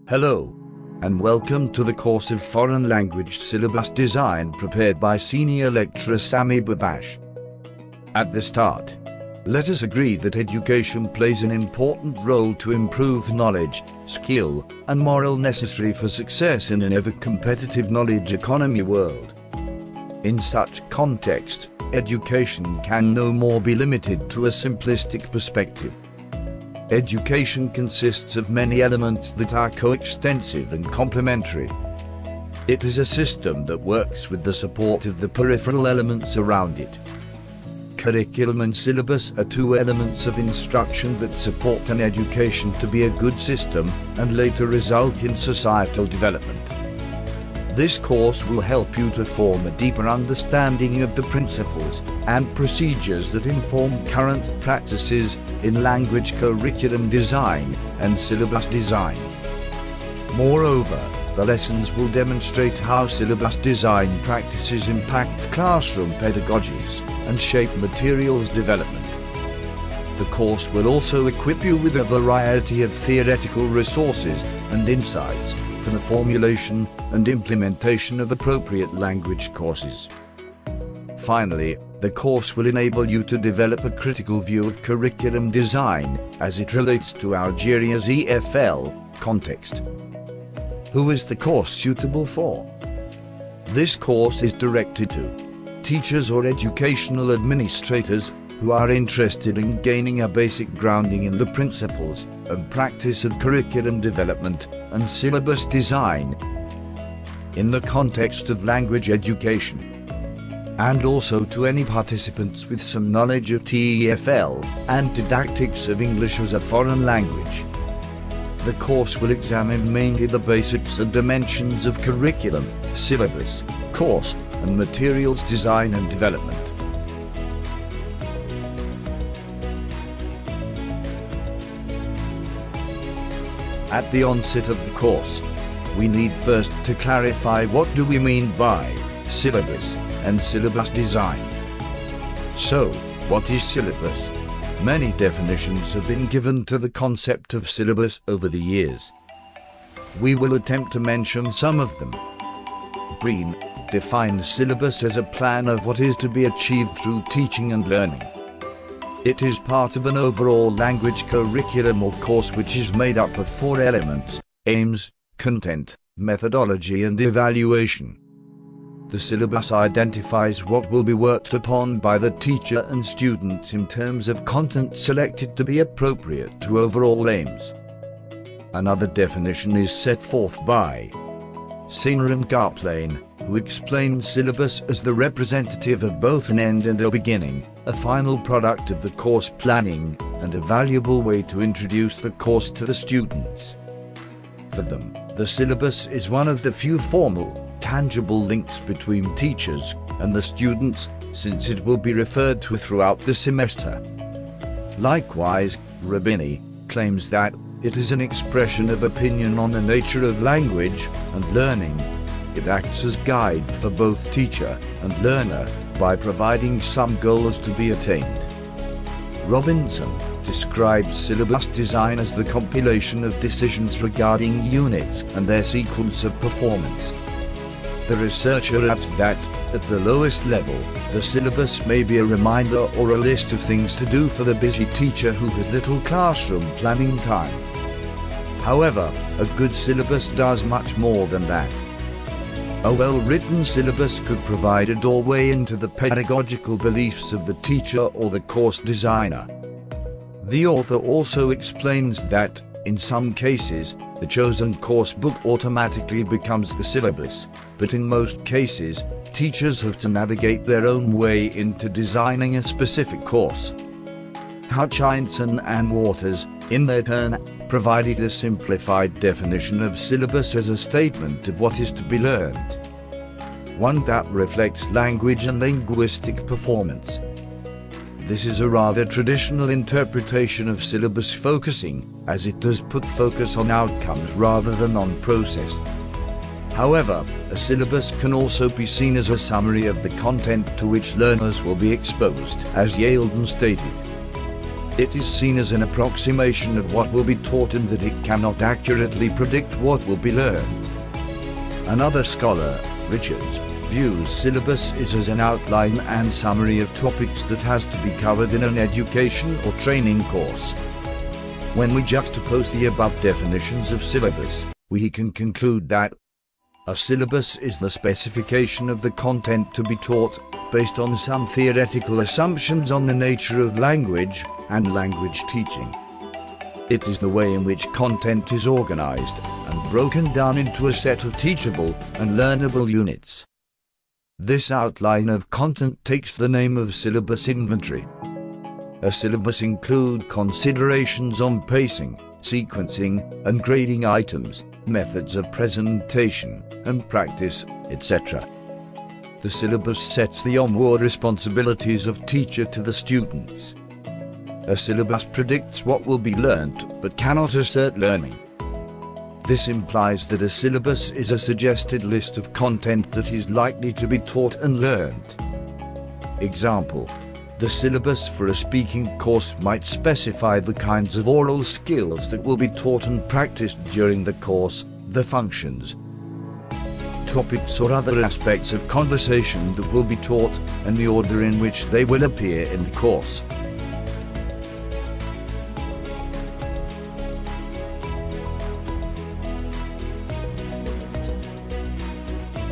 Hello, and welcome to the course of Foreign Language Syllabus Design prepared by Senior Lecturer Sami Babash. At the start, let us agree that education plays an important role to improve knowledge, skill, and morale necessary for success in an ever-competitive knowledge economy world. In such context, education can no more be limited to a simplistic perspective. Education consists of many elements that are coextensive and complementary. It is a system that works with the support of the peripheral elements around it. Curriculum and syllabus are two elements of instruction that support an education to be a good system and later result in societal development. This course will help you to form a deeper understanding of the principles and procedures that inform current practices in language curriculum design and syllabus design. Moreover, the lessons will demonstrate how syllabus design practices impact classroom pedagogies and shape materials development. The course will also equip you with a variety of theoretical resources and insights for the formulation and implementation of appropriate language courses. Finally, the course will enable you to develop a critical view of curriculum design as it relates to Algeria's TEFL context. Who is the course suitable for? This course is directed to teachers or educational administrators who are interested in gaining a basic grounding in the principles and practice of curriculum development and syllabus design in the context of language education, and also to any participants with some knowledge of TEFL and didactics of English as a foreign language. The course will examine mainly the basics and dimensions of curriculum, syllabus, course, and materials design and development. At the onset of the course, we need first to clarify what do we mean by syllabus and syllabus design. So, what is syllabus? Many definitions have been given to the concept of syllabus over the years. We will attempt to mention some of them. Green defines syllabus as a plan of what is to be achieved through teaching and learning. It is part of an overall language curriculum or course which is made up of 4 elements: aims, content, methodology and evaluation. The syllabus identifies what will be worked upon by the teacher and students in terms of content selected to be appropriate to overall aims. Another definition is set forth by Singer and Garplain, who explains syllabus as the representative of both an end and a beginning, a final product of the course planning, and a valuable way to introduce the course to the students. For them, the syllabus is one of the few formal, tangible links between teachers and the students, since it will be referred to throughout the semester. Likewise, Rabini claims that it is an expression of opinion on the nature of language and learning. It acts as guide for both teacher and learner by providing some goals to be attained. Robinson describes syllabus design as the compilation of decisions regarding units and their sequence of performance. The researcher adds that, at the lowest level, the syllabus may be a reminder or a list of things to do for the busy teacher who has little classroom planning time. However, a good syllabus does much more than that. A well-written syllabus could provide a doorway into the pedagogical beliefs of the teacher or the course designer. The author also explains that, in some cases, the chosen course book automatically becomes the syllabus, but in most cases, teachers have to navigate their own way into designing a specific course. Hutchinson and Waters, in their turn, provided a simplified definition of syllabus as a statement of what is to be learned, one that reflects language and linguistic performance. This is a rather traditional interpretation of syllabus focusing, as it does put focus on outcomes rather than on process. However, a syllabus can also be seen as a summary of the content to which learners will be exposed, as Yalden stated. It is seen as an approximation of what will be taught and that it cannot accurately predict what will be learned. Another scholar, Richards, views syllabus is as an outline and summary of topics that has to be covered in an education or training course. When we juxtapose the above definitions of syllabus, we can conclude that a syllabus is the specification of the content to be taught, based on some theoretical assumptions on the nature of language and language teaching. It is the way in which content is organized and broken down into a set of teachable and learnable units. This outline of content takes the name of syllabus inventory. A syllabus includes considerations on pacing, sequencing, and grading items, methods of presentation, and practice, etc. The syllabus sets the onward responsibilities of teacher to the students. A syllabus predicts what will be learnt, but cannot assert learning. This implies that a syllabus is a suggested list of content that is likely to be taught and learned. Example: the syllabus for a speaking course might specify the kinds of oral skills that will be taught and practiced during the course, the functions, topics or other aspects of conversation that will be taught, and the order in which they will appear in the course.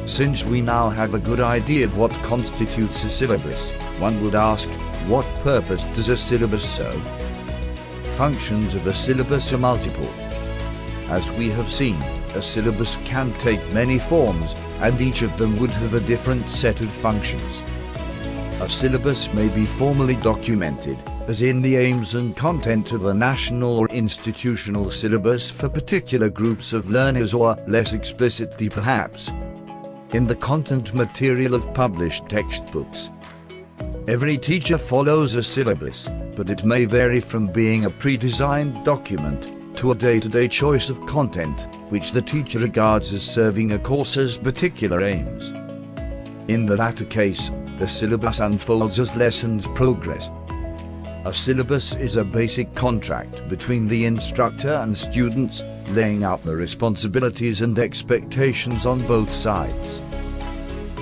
Since we now have a good idea of what constitutes a syllabus, one would ask, what purpose does a syllabus serve? Functions of a syllabus are multiple. As we have seen, a syllabus can take many forms, and each of them would have a different set of functions. A syllabus may be formally documented, as in the aims and content of a national or institutional syllabus for particular groups of learners, or, less explicitly perhaps, in the content material of published textbooks. Every teacher follows a syllabus, but it may vary from being a pre-designed document to a day-to-day choice of content, which the teacher regards as serving a course's particular aims. In the latter case, the syllabus unfolds as lessons progress. A syllabus is a basic contract between the instructor and students, laying out the responsibilities and expectations on both sides.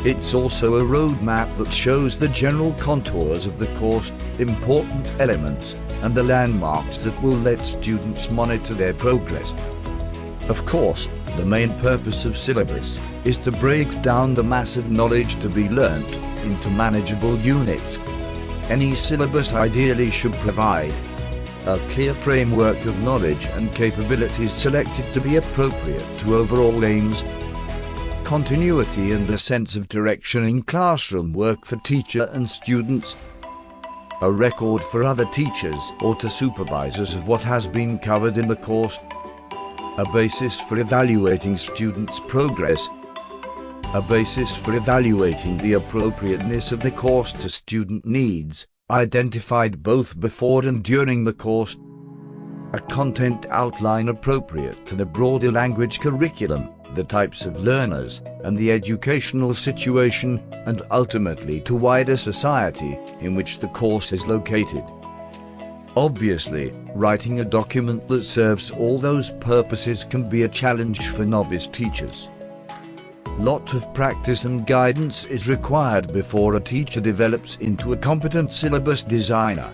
It's also a roadmap that shows the general contours of the course, important elements, and the landmarks that will let students monitor their progress. Of course, the main purpose of syllabus is to break down the mass of knowledge to be learnt into manageable units. Any syllabus ideally should provide a clear framework of knowledge and capabilities selected to be appropriate to overall aims, continuity and a sense of direction in classroom work for teacher and students, a record for other teachers or to supervisors of what has been covered in the course, a basis for evaluating students' progress, a basis for evaluating the appropriateness of the course to student needs, identified both before and during the course, a content outline appropriate to the broader language curriculum, the types of learners, and the educational situation, and ultimately to wider society in which the course is located. Obviously, writing a document that serves all those purposes can be a challenge for novice teachers. Lot of practice and guidance is required before a teacher develops into a competent syllabus designer.